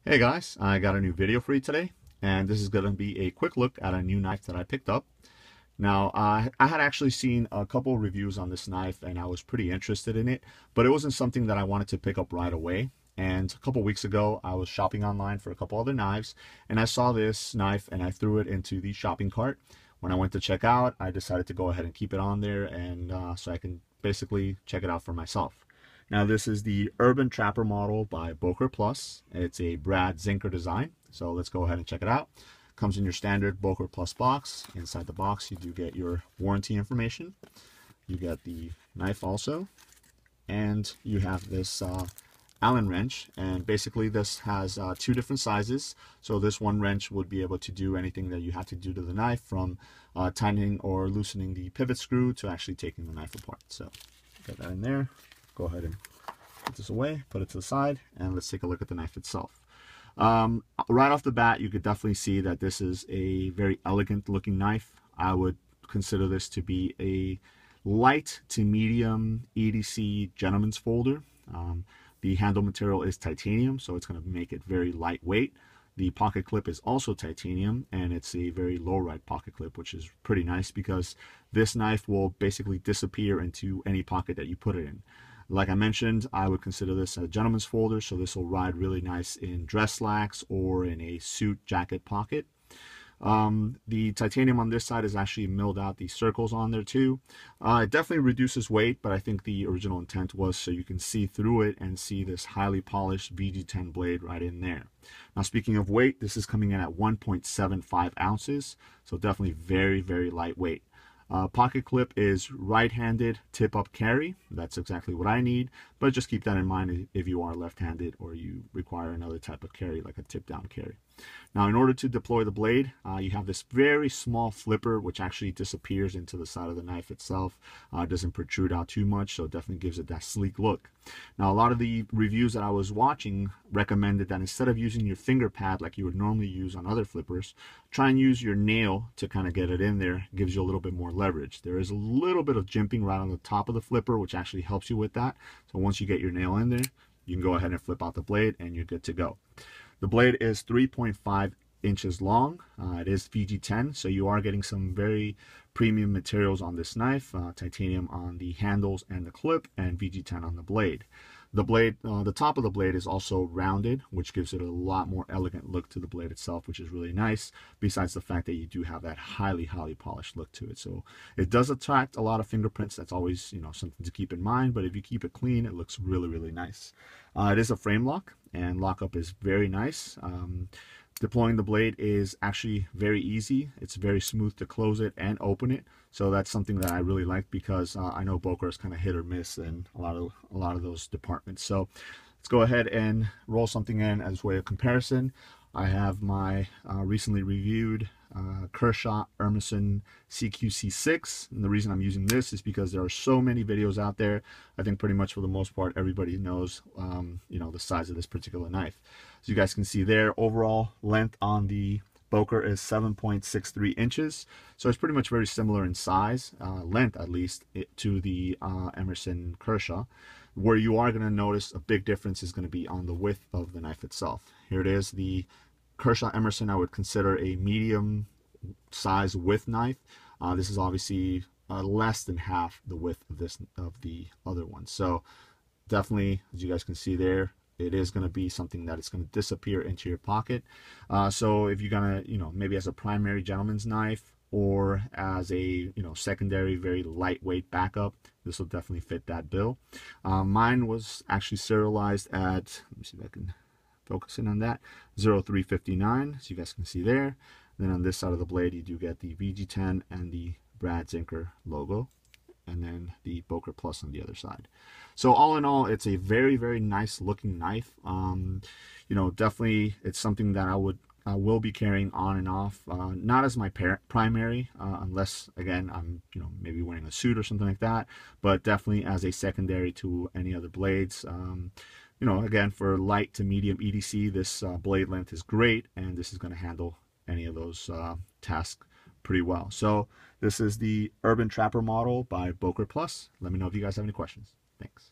Hey guys, I got a new video for you today, and this is going to be a quick look at a new knife that I picked up. Now, I had actually seen a couple reviews on this knife and I was pretty interested in it, but it wasn't something that I wanted to pick up right away. And a couple weeks ago, I was shopping online for a couple other knives, and I saw this knife and I threw it into the shopping cart. When I went to check out, I decided to go ahead and keep it on there, and so I can basically check it out for myself. Now this is the Urban Trapper model by Boker Plus. It's a Brad Zinker design. So let's go ahead and check it out. Comes in your standard Boker Plus box. Inside the box you do get your warranty information. You get the knife also. And you have this Allen wrench. And basically this has two different sizes. So this one wrench would be able to do anything that you have to do to the knife, from tightening or loosening the pivot screw to actually taking the knife apart. So get that in there. Go ahead and put this away, put it to the side, and let's take a look at the knife itself. Right off the bat, you could definitely see that this is a very elegant looking knife. I would consider this to be a light to medium EDC gentleman's folder. The handle material is titanium, so it's going to make it very lightweight. The pocket clip is also titanium, and it's a very low ride pocket clip, which is pretty nice because this knife will basically disappear into any pocket that you put it in. Like I mentioned, I would consider this a gentleman's folder, so this will ride really nice in dress slacks or in a suit jacket pocket. The titanium on this side is actually milled out the circles on there too. It definitely reduces weight, but I think the original intent was so you can see through it and see this highly polished VG10 blade right in there. Now speaking of weight, this is coming in at 1.75 ounces, so definitely very, very lightweight. Pocket clip is right-handed tip-up carry. That's exactly what I need, but just keep that in mind if you are left-handed or you require another type of carry, like a tip-down carry. Now, in order to deploy the blade, you have this very small flipper, which actually disappears into the side of the knife itself. It doesn't protrude out too much, so it definitely gives it that sleek look. Now, a lot of the reviews that I was watching recommended that instead of using your finger pad like you would normally use on other flippers, try and use your nail to kind of get it in there. It gives you a little bit more leverage. There is a little bit of jimping right on the top of the flipper, which actually helps you with that. So once you get your nail in there, you can go ahead and flip out the blade and you're good to go. The blade is 3.5 inches long. It is VG10, so you are getting some very premium materials on this knife. Titanium on the handles and the clip, and VG10 on the blade. The top of the blade is also rounded, which gives it a lot more elegant look to the blade itself, which is really nice, besides the fact that you do have that highly, highly polished look to it. So it does attract a lot of fingerprints. That's always, something to keep in mind, but if you keep it clean, it looks really, really nice. It is a frame lock, and lockup is very nice. Deploying the blade is actually very easy. It's very smooth to close it and open it, so that's something that I really like because I know Boker is kind of hit or miss in a lot of those departments. So let's go ahead and roll something in as way of comparison. I have my recently reviewed Kershaw Emerson CQC6, and the reason I'm using this is because there are so many videos out there. I think pretty much for the most part everybody knows the size of this particular knife. As you guys can see there, overall length on the Boker is 7.63 inches, so it's pretty much very similar in size, length at least, to the Emerson Kershaw. Where you are going to notice a big difference is going to be on the width of the knife itself. Here it is. The Kershaw Emerson I would consider a medium size width knife. This is obviously less than half the width of the other one. So definitely, as you guys can see there, it is going to be something that is going to disappear into your pocket. So if you're going to, maybe as a primary gentleman's knife or as a secondary very lightweight backup, this will definitely fit that bill. Mine was actually serialized at, let me see if I can focus in on that, 0359, so you guys can see there. Then on this side of the blade you do get the VG10 and the Brad Zinker logo, and then the Boker Plus on the other side. So all in all, it's a very, very nice looking knife. Definitely it's something that I will be carrying on and off, not as my primary, unless again I'm maybe wearing a suit or something like that, but definitely as a secondary to any other blades. Again, for light to medium EDC, this blade length is great, and this is going to handle any of those tasks pretty well. So this is the Urban Trapper model by Boker Plus. Let me know if you guys have any questions. Thanks.